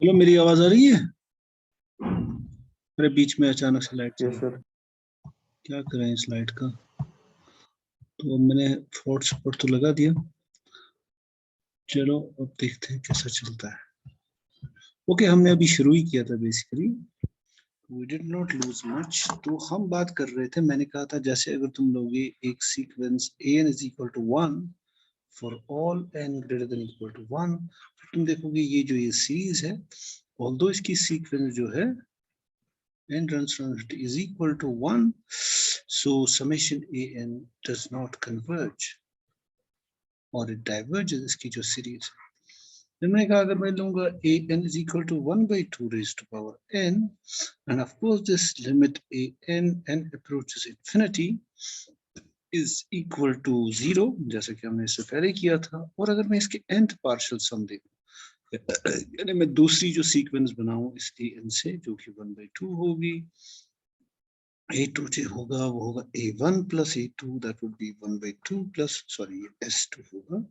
Hello, मेरी आवाज आ रही है? अरे बीच में अचानक से लाइट यस सर। क्या करें इस लाइट का। तो अब मैंने फोर्ट सपोर्ट तो लगा दिया। चलो अब देखते हैं कैसा चलता है। ओके, हमने अभी शुरू ही किया था basically. We did not lose much. तो हम बात कर रहे थे, मैंने कहा था जैसे अगर तुम लोगे एक sequence an is equal to 1 for all n greater than equal to 1, तुम देखोगे ये सीरीज है, ऑल्दो इसकी सीक्वेंस जो है n runs from infinity is equal to 1, so summation an does not converge or it diverges, इसकी जो series है। then मैंने कहा अगर मैं लूंगा an is equal to 1 by 2 raised to power n, and of course this limit n approaches infinity is equal to 0, जैसा कि हमने इससे पहले किया था। और अगर मैं इसके nth पार्शियल सम देखूं, यानी मैं दूसरी जो सीक्वेंस बनाऊं इस an से, जो कि 1 by 2 होगी, a2 जो होगा वो होगा a1 plus a2, that would be 1 by 2 plus, sorry, s2 होगा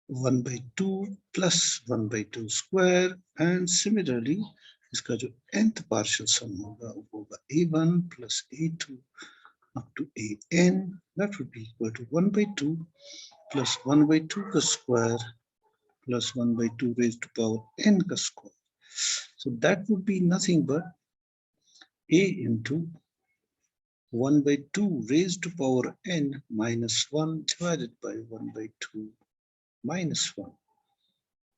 1 by 2 plus 1 by 2 square, and similarly इसका जो nth partial sum होगा वो होगा a1 plus a2 up to an, that would be equal to 1 by 2 plus 1 by 2 का square plus 1 by 2 raised to power n का square. So that would be nothing but a into 1 by 2 raised to power n minus 1 divided by 1 by 2 minus 1,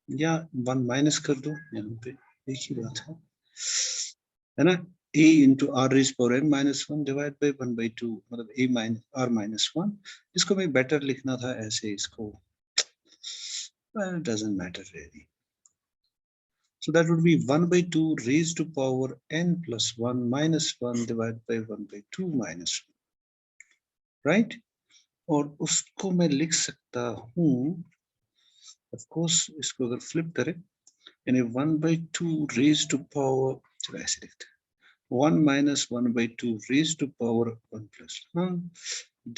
या 1 minus कर दो, यहाँ पे एक ही बात है ना। a into r raised power n minus 1 divided by 1 by 2, मतलब a minus r minus 1, इसको मैं बेटर लिखना था ऐसे, इसको well, it doesn't matter really. So that would be 1 by 2 raised to power n plus 1 minus 1 divided by 1 by 2 minus 1, right? और उसको मैं लिख सकता हूँ, of course इसको अगर फ्लिप करें, यानी 1 by 2 raised to power, चलो ऐसे लिखते हैं, 1 minus 1 by 2 raised to power 1 plus 1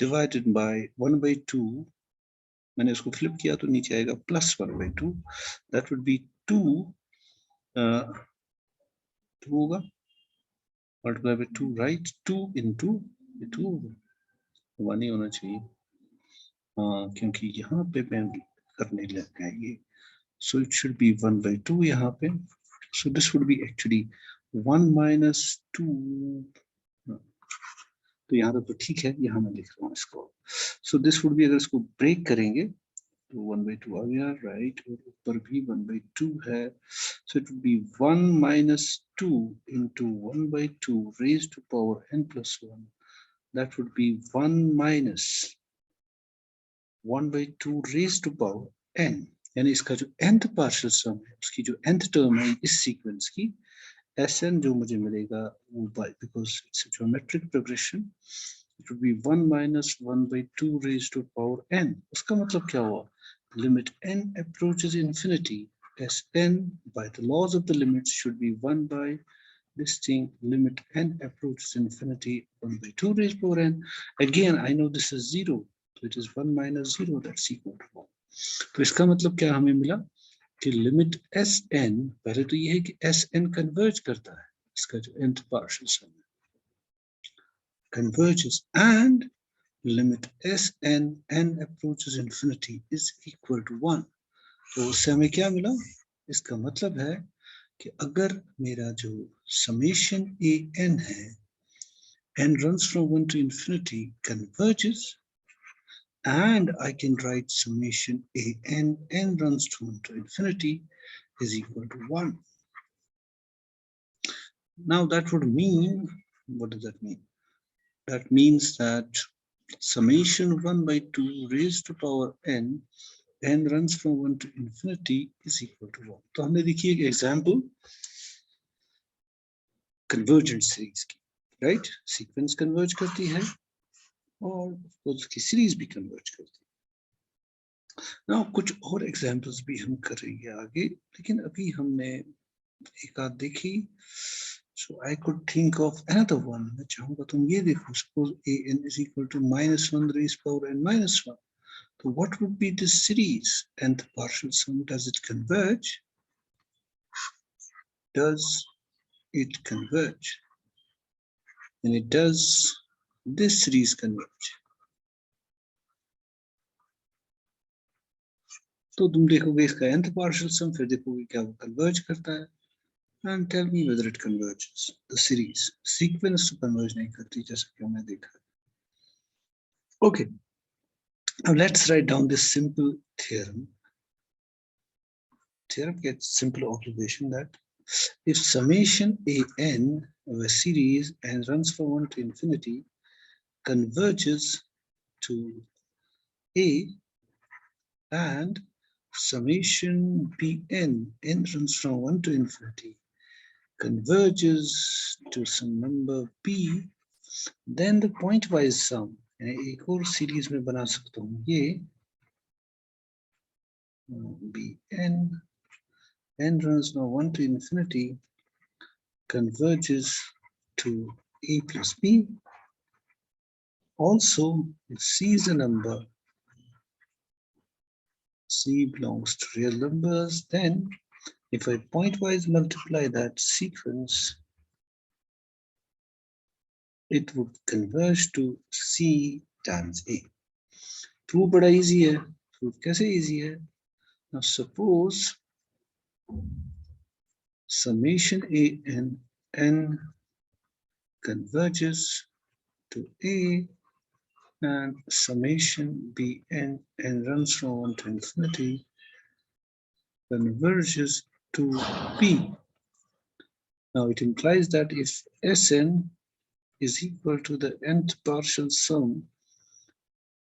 divided by 1 by 2, मैंने उसको फ्लिप किया तो नीचे आएगा plus 1 by 2, that would be 2 होगा multiply by 2, right? 2 into 2 1 ही होना चाहिए, हाँ, क्योंकि यहाँ पे मैं करने लग गया ये, so it should be 1 by 2 यहाँ पे, so this would be actually 1 minus 2, तो यहाँ तो ठीक है, यहाँ मैं लिख रहा हूँ इसको, so this would be, अगर इसको ब्रेक करेंगे तो 1 by 2 आ गया, राइट, और ऊपर भी 1 by 2 है, so it would be 1 minus 2 into 1 by 2 raised to power n plus 1, that would be 1 minus 1 by 2 raised to power n, यानी इसका जो nth पार्शियल सम है, उसकी जो nth टर्म है इस सीक्वेंस की, Sn जो मुझे मिलेगा वो by, because it's a geometric progression, it would be 1 minus 1 by 2 raised to power n. उसका मतलब क्या हुआ, limit n approaches infinity, Sn by the laws of the limits should be 1 by this thing, limit n approaches infinity 1 by 2 raised to power n. Again I know this is 0, so it is 1 minus 0, that's equal to 1. तो इसका मतलब क्या हमें मिला कि limit Sn, पहले तो ये है कि Sn कन्वर्ज करता है, इसका जो nth पार्शियल सम है converges, and limit Sn n approaches infinity is equal to 1. तो उससे हमें क्या मिला, इसका मतलब है कि अगर मेरा जो summation an है, n runs from 1 to infinity, converges, and I can write summation an n runs from 1 to infinity is equal to 1. Now that would mean, what does that mean? That means that summation 1 by 2 raised to power n runs from 1 to infinity is equal to 1. तो हमने देखी एक example convergent series की, right? Sequence converge करती है और उसकी series भी कन्वर्ज करती है। ना कुछ और एग्जाम्पल्स भी हम करेंगे आगे, लेकिन अभी हमने एक आध देखी, so I could think of another one. मैं चाहूँगा तुम ये देखो, suppose an is equal to minus 1 raised power n minus 1. So what would be this series? Nth partial sum, does it converge? does it converge? And it does this series converge? तो तुम देखोगे इसका nth partial sum, फिर देखोगे क्या वो converge करता है. And tell me whether it converges. The series sequence to converge नहीं करती जैसा कि हमने देखा. Okay. Now let's write down this simple theorem. Theorem gets simple observation that if summation an of a series and runs from 1 to infinity converges to a, and summation bn, n runs from 1 to infinity, converges to some number b, then the pointwise sum, एक और series में बना सकता हूँ ये bn, n runs now 1 to infinity, converges to a plus b. Also, if c is a number, c belongs to real numbers, then if I pointwise multiply that sequence, it would converge to c times a. Proof बड़ा easy है. Proof कैसे easy है? Now suppose summation an n converges to a, and summation bn n runs from 1 to infinity converges to b. Now it implies that if Sn is equal to the nth partial sum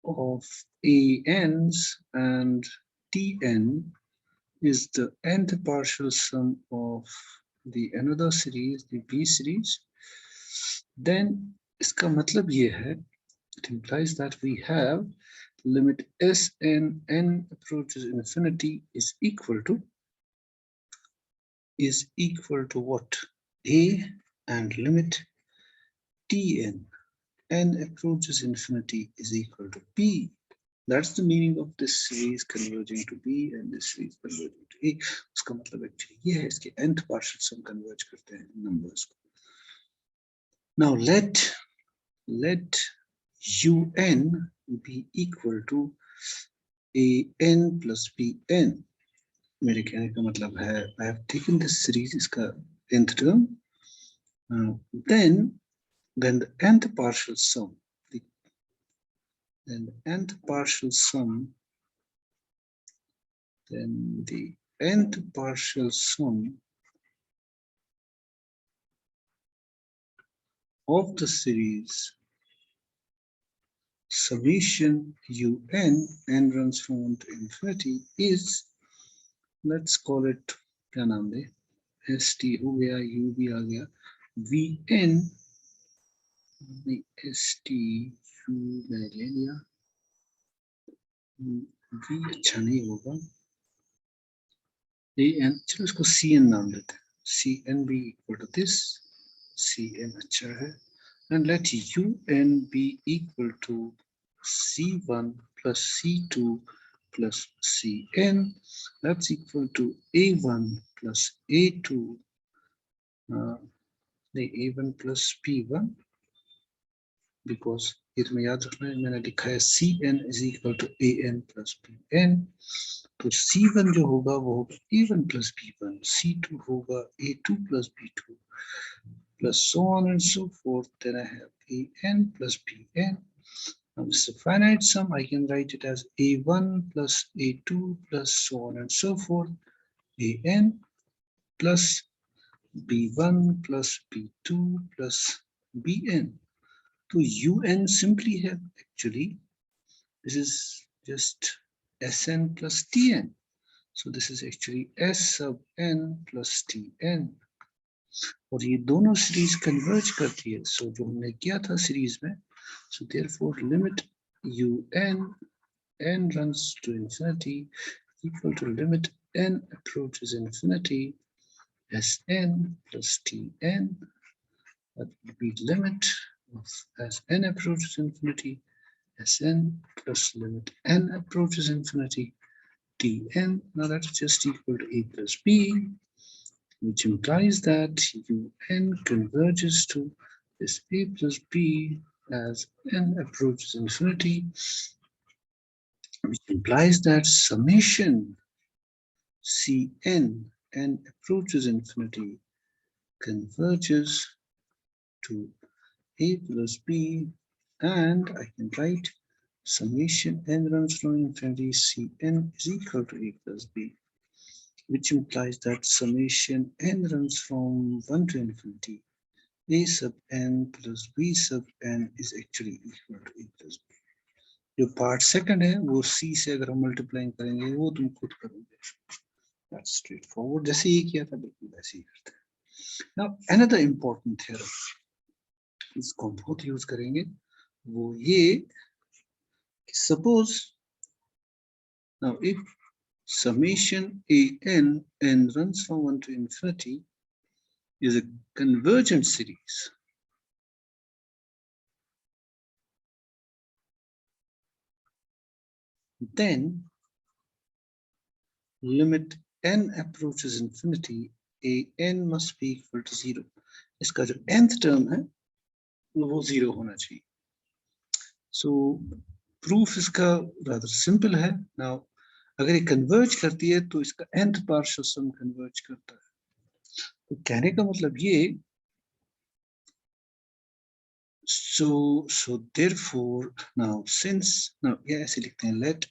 of Ans and Tn is the nth partial sum of the another series, the B series, then इसका मतलब ये है, it implies that we have limit Sn n approaches infinity is equal to what? A, and limit Tn n approaches infinity is equal to b. That's the meaning of this series converging to b and this series converging to a. उसका मतलब actually ये है, इसके nth partial sum converge करते हैं numbers को. Now let un be equal to an plus bn. मेरे कहने का मतलब है I have taken this series, इसका nth term, then the nth partial sum, then the nth partial sum of the series summation un n runs from 1 to infinity is, let's call it, क्या नाम दे, st हो गया, u भी आ गया, vn, st u मैंने ले लिया, v अच्छा नहीं होगा, an, चलो इसको cn नाम देते हैं, cn be equal to this, cn अच्छा है, and let un be equal to c1 plus c2 plus cn, that's equal to a1 plus a2, a1 plus p1, because इसमें याद रखना है मैंने लिखा है cn is equal to an plus pn, तो c1 जो होगा वो होगा a1 plus p1, c2 होगा a2 plus b2, plus so on and so forth. Then I have an plus bn. Now this is a finite sum. I can write it as a1 plus a2 plus so on and so forth, an plus b1 plus b2 plus bn. So un simply have, actually this is just Sn plus Tn. So this is actually S sub n plus Tn. और ये दोनों series converge करती है. सो जो हमने किया था series में, so therefore limit un n runs to infinity equal to limit n approaches infinity Sn plus Tn. That would be limit of as n approaches infinity Sn plus limit n approaches infinity Tn. Now that's just equal to a plus b. which implies that UN converges to this A plus B as n approaches infinity, which implies that summation Cn n approaches infinity converges to A plus B, and I can write summation n runs from infinity Cn is equal to A plus B, which implies that summation n runs from 1 to infinity. A sub n plus B sub n is actually equal to A plus B. जो part second है वो C से अगर हम multiplying करेंगे वो तुम खुद करोगे. That's straightforward. जैसे ये किया था बिल्कुल वैसे ही करते हैं. Now another important theorem, इसको हम बहुत यूज करेंगे, वो ये suppose now if summation an n runs from 1 to infinity is a convergent series, then limit n approaches infinity an must be equal to 0. इसका जो nth term है वो 0 होना चाहिए. So proof इसका rather simple है. Now अगर ये converge करती है तो इसका nth partial sum converge करता है. तो कहने का मतलब ये, so therefore now since now ये ऐसे लिखते हैं, let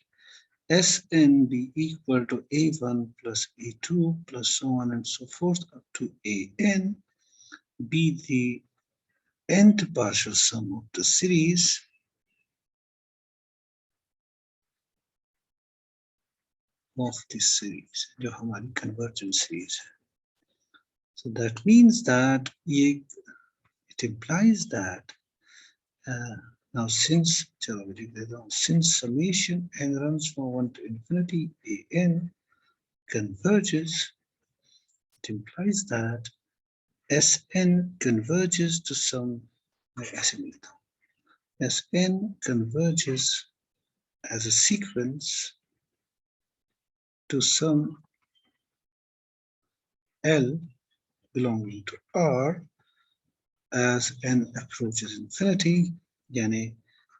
Sn be equal to A1 plus A2 plus so on and so forth up to An be the nth partial sum of the series of this series, जो हमारी convergent series है. So that means that it implies that now since summation n runs from 1 to infinity an converges, it implies that Sn converges to some, Sn converges as a sequence to some L belonging to R as n approaches infinity, yani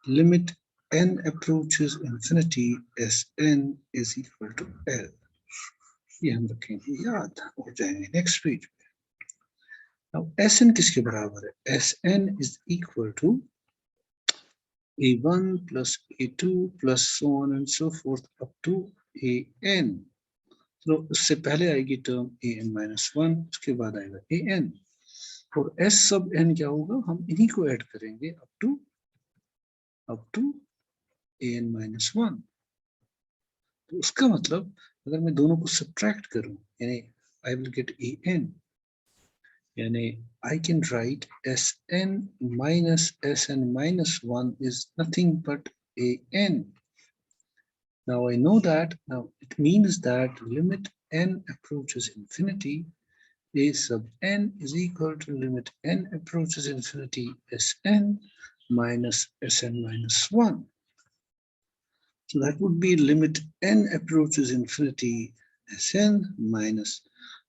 limit n approaches infinity Sn is equal to L. ये हम रखेंगे याद हो जाएंगे next page. Now Sn किसके बराबर है? Sn is equal to A1 plus A2 plus so on and so forth up to An. तो उससे पहले आएगी टर्म an-1, उसके बाद आएगा an, और s sub n क्या होगा? हम इन्हीं को ऐड करेंगे up to an-1. तो उसका मतलब अगर मैं दोनों को सब्ट्रैक्ट करूं, यानी I will get an, यानी I can write Sn minus Sn-1 is nothing but an. Now I know that, now it means that limit n approaches infinity, A sub n is equal to limit n approaches infinity Sn minus Sn minus 1. So that would be limit n approaches infinity Sn minus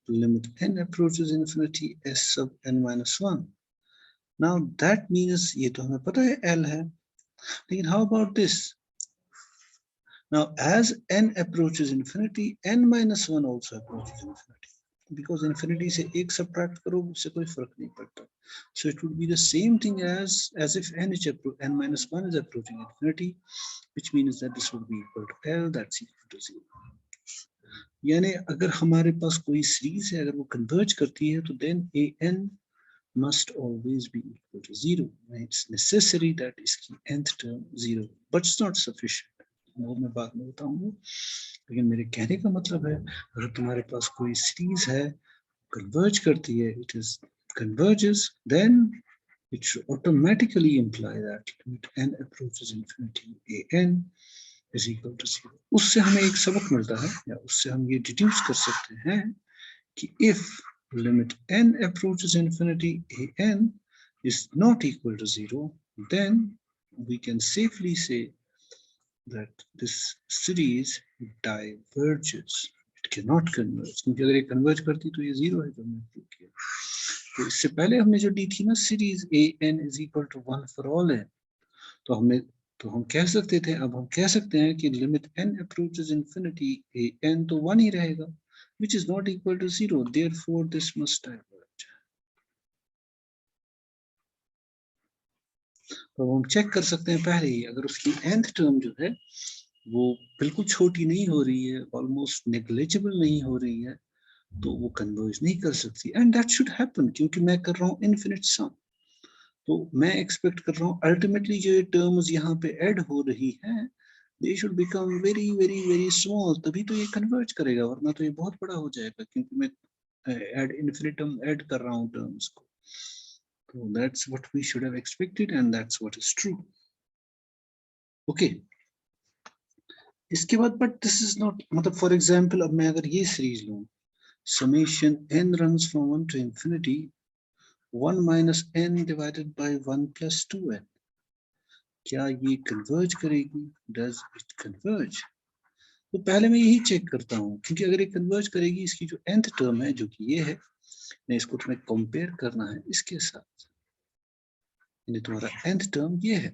limit n approaches infinity S sub n minus 1. Now that means ये तो हमें पता है L है, लेकिन how about this? Now as n approaches infinity, n minus 1 also approaches infinity. Because infinity से एक subtract करो उससे कोई फर्क नहीं पड़ता. So it would be the same thing as if n minus 1 is approaching infinity, which means that this would be equal to L, that's equal to 0. यानी अगर हमारे पास कोई सीरीज है, अगर वो कन्वर्ज करती है, तो then an must always be equal to 0. It's necessary that इसकी nth term 0, but it's not sufficient. वो मैं बाद में बताऊंगा. लेकिन मेरे कहने का मतलब है, अगर तुम्हारे पास कोई सीरीज है, कन्वर्ज करती है, it is converges, then it should automatically imply that limit n approaches infinity an is equal to 0. उससे हमें एक सबक मिलता है, या उससे हम ये डिड्यूस कर सकते हैं कि if limit n approaches infinity an is not equal to 0, then we can safely say that this series diverges. It can not converge, क्योंकि अगर ये कन्वर्ज करती तो ये 0 है जो हमने प्रूव किया। तो इससे पहले हमने जो दी थी ना series a n is equal to 1 for all है, तो हम कह सकते थे, अब हम कह सकते हैं कि लिमिट n अप्रोचेस इंफिनिटी ए n तो 1 ही रहेगा, which is not equal to 0, therefore this must diverge. तो हम चेक कर सकते हैं पहले ही, अगर उसकी nth टर्म जो है वो बिल्कुल छोटी नहीं हो रही है, ऑलमोस्ट नेग्लिजिबल नहीं हो रही है, तो वो कन्वर्ज नहीं कर सकती, एंड दैट शुड हैपन, क्योंकि मैं कर रहा हूँ इनफिनिट सम। तो मैं एक्सपेक्ट कर रहा हूँ अल्टीमेटली जो ये टर्म्स यहाँ पे ऐड हो रही हैं, they should become very very very small, तभी तो ये कन्वर्ज करेगा, वरना तो ये बहुत बड़ा हो जाएगा, क्योंकि मैं ऐड इन्फिनिटम ऐड कर रहा हूँ टर्म्स को। तो that's what we should have expected and that's what is true. Okay. इसके बाद but this is not, मतलब for example अब मैं अगर ये सीरीज लूँ, summation n runs from 1 to infinity 1 minus n divided by 1 plus 2n, क्या ये कन्वर्ज करेगी? Does it converge? तो पहले मैं यही चेक करता हूँ, क्योंकि अगर ये कन्वर्ज करेगी, इसकी जो nth टर्म है जो कि ये है, मैं इसको तुम्हें कंपेयर करना है इसके साथ, यानी तुम्हारा nth टर्म ये है,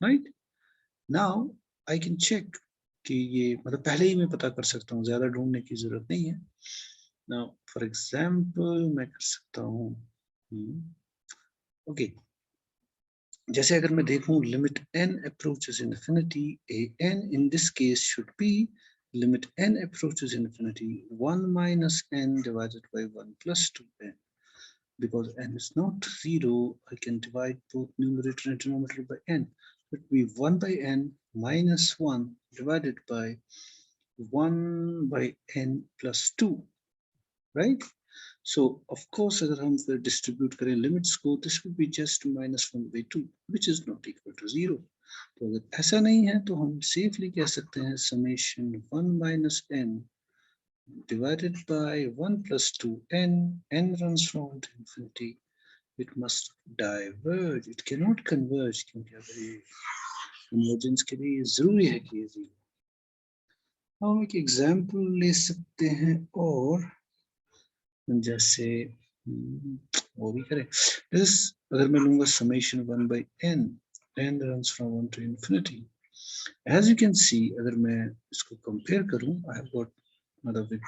right? Now I can check कि ये, मतलब पहले ही मैं पता कर सकता हूँ, ज्यादा ढूंढने की जरूरत नहीं है। नाउ फॉर एग्जांपल मैं कर सकता हूँ, ओके, जैसे अगर मैं देखूं limit n approaches infinity, a n in this case should be limit n approaches infinity 1 minus n divided by 1 plus 2n. Because n is not 0, I can divide both numerator and denominator by n. It will be 1 by n minus 1 divided by 1 by n plus 2, right? So of course अगर हम फिर distribute करें limits को, this would be just minus 1 by 2, which is not equal to 0. तो अगर ऐसा नहीं है तो हम safely कह सकते हैं summation 1 minus n divided by 1 plus 2n, n runs from 1 to infinity, it must diverge, it cannot converge, क्योंकि अगर ये convergence के लिए जरूरी है कि ये 0। हम एक एग्जाम्पल ले सकते हैं, और जैसे वो भी करें, अगर मैं लूंगा summation 1 by n, n runs from 1 to infinity. As you can see, अगर मैं इसको compare करूं, I have got, मतलब with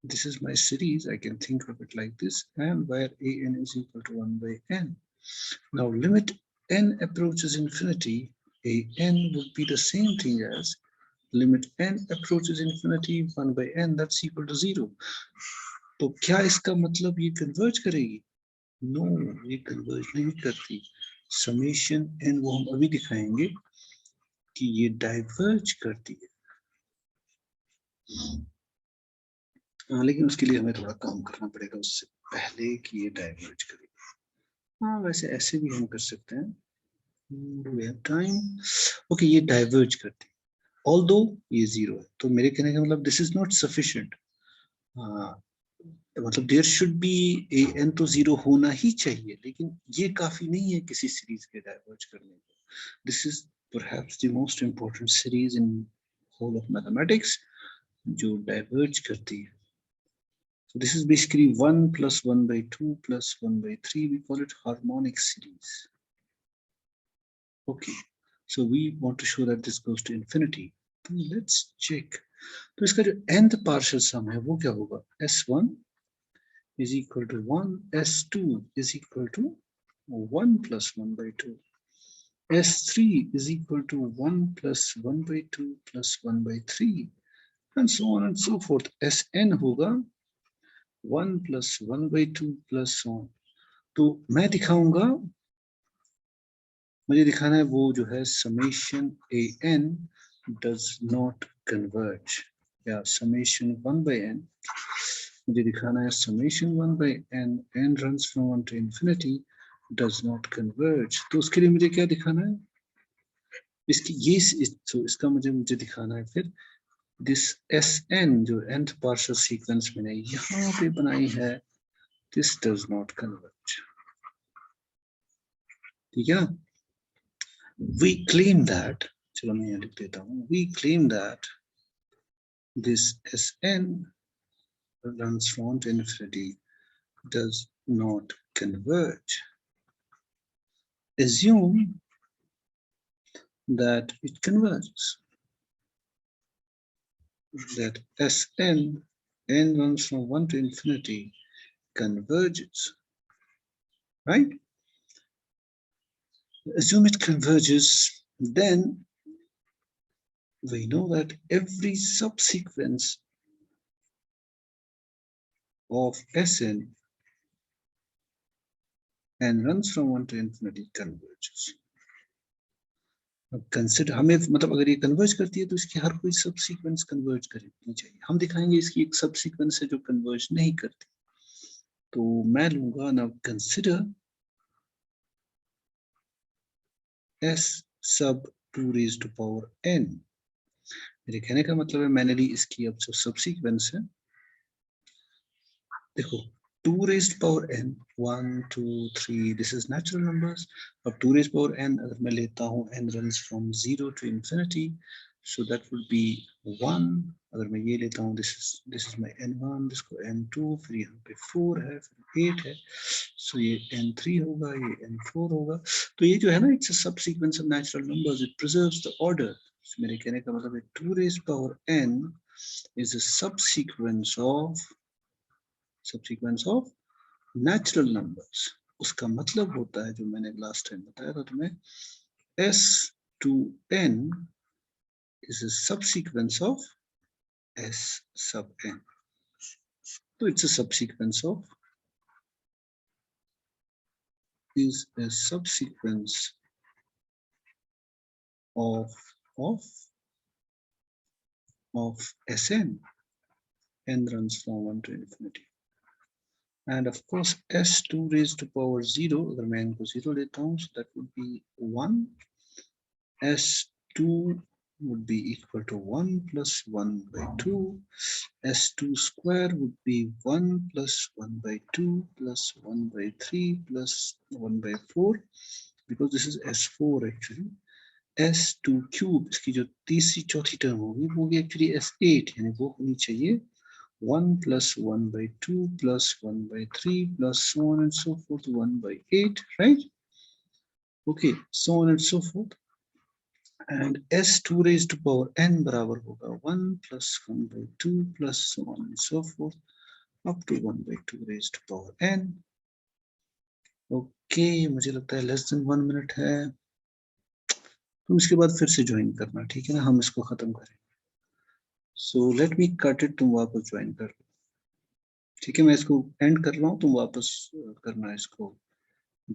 this is my series, I can think of it like this, and where an is equal to 1 by n. Now limit n approaches infinity, an would be the same thing as limit n approaches infinity 1 by n, that's equal to 0. तो क्या इसका मतलब ये converge करेगी? No, ये converge नहीं करती। Summation N वो हम अभी दिखाएंगे कि ये डाइवर्ज करती है, लेकिन उसके लिए हमें थोड़ा काम करना पड़ेगा उससे पहले कि ये डाइवर्ज करेगी। हाँ, वैसे ऐसे भी हम कर सकते हैं, we have time. ओके, ये डाइवर्ज करती है, ऑल्दो ये 0 है, तो मेरे कहने का मतलब दिस इज नॉट सफिशिएंट, मतलब there should be a n तो 0 होना ही चाहिए, लेकिन ये काफी नहीं है किसी सीरीज के डाइवर्ज करने को। This is perhaps the most important series in whole of mathematics जो डाइवर्ज करती है। So this is basically 1 plus 1 by 2 plus 1 by 3. We call it harmonic series. Okay, so we want to show that this goes to infinity. Let's check. तो इसका जो nth partial sum है वो क्या होगा? S1 is equal to 1, S2 is equal to 1 plus 1 by 2. S3 is equal to 1 plus 1 by 2 plus 1 by 3, and so on and so forth. Sn होगा 1 plus 1 by 2 plus so on. तो मैं दिखाऊंगा, मुझे दिखाना है वो जो है summation an does not converge, या summation 1 by n, मुझे दिखाना है summation 1 by n, n runs from 1 to infinity, does not converge. तो उसके लिए मुझे क्या दिखाना है? इसकी ये तो इसका मुझे दिखाना है फिर this Sn जो nth partial sequence मैंने यहाँ पे बनाई है, this does not converge. ठीक है ना? We claim that, चलो मैं यहाँ लिख देता हूँ, we claim that this Sn runs from to infinity does not converge. Assume that it converges, that Sn, n runs from 1 to infinity, converges, right? Assume it converges, then we know that every subsequence of Sn and runs from 1 to infinity converges. Consider हमें मतलब अगर ये converge करती है तो इसकी हर कोई सब सीक्वेंस कन्वर्ज करनी चाहिए. हम दिखाएंगे इसकी एक सब सीक्वेंस है जो कन्वर्ज नहीं करती. तो मैं लूंगा now consider s sub 2 raised to power n. मेरे कहने का मतलब है मैंने ली इसकी अब जो सब सीक्वेंस है, देखो 2 raised power n 1 2 3 this is natural numbers. अब 2 raised power n अगर मैं लेता हूँ n runs from 0 to infinity, so that would be 1. अगर मैं ये लेता हूँ this is my n1, जिसको n2, फिर यहाँ पे 4 है, फिर 8 है, so ये n3 होगा, ये n4 होगा. तो ये जो है ना, it's a subsequence of natural numbers, it preserves the order. So मेरे कहने का मतलब है 2 raised power n is a subsequence of natural numbers. उसका मतलब होता है जो मैंने लास्ट टाइम बताया था तुम्हें, s to n is a subsequence of s sub n. So it's a subsequence of Sn. n runs from 1 to infinity. And of course s2 raised to power 0, अगर मैं n को 0 लेता हूँ, so that would be 1. s2 would be equal to 1 plus 1 by 2. s2 square would be 1 plus 1 by 2 plus 1 by 3 plus 1 by 4, because this is s4 actually. s2 cube, इसकी जो तीसरी चौथी term होगी वो होगी actually s8, यानी वो होनी चाहिए 1 plus 1 by 2 plus 1 by 3 plus so on and so forth 1 by 8, right? Okay, so on and so forth. And s2 raised to power n बराबर होगा 1 plus 1 by 2 plus so on and so forth up to 1 by 2 raised to power n. Okay, मुझे लगता है less than 1 minute है. तुम इसके बाद फिर से ज्वाइन करना, ठीक है ना? हम इसको खत्म करें. So let me cut it, तुम वापस ज्वाइन कर लो, ठीक है? मैं इसको एंड कर रहा हूँ, तुम वापस करना इसको.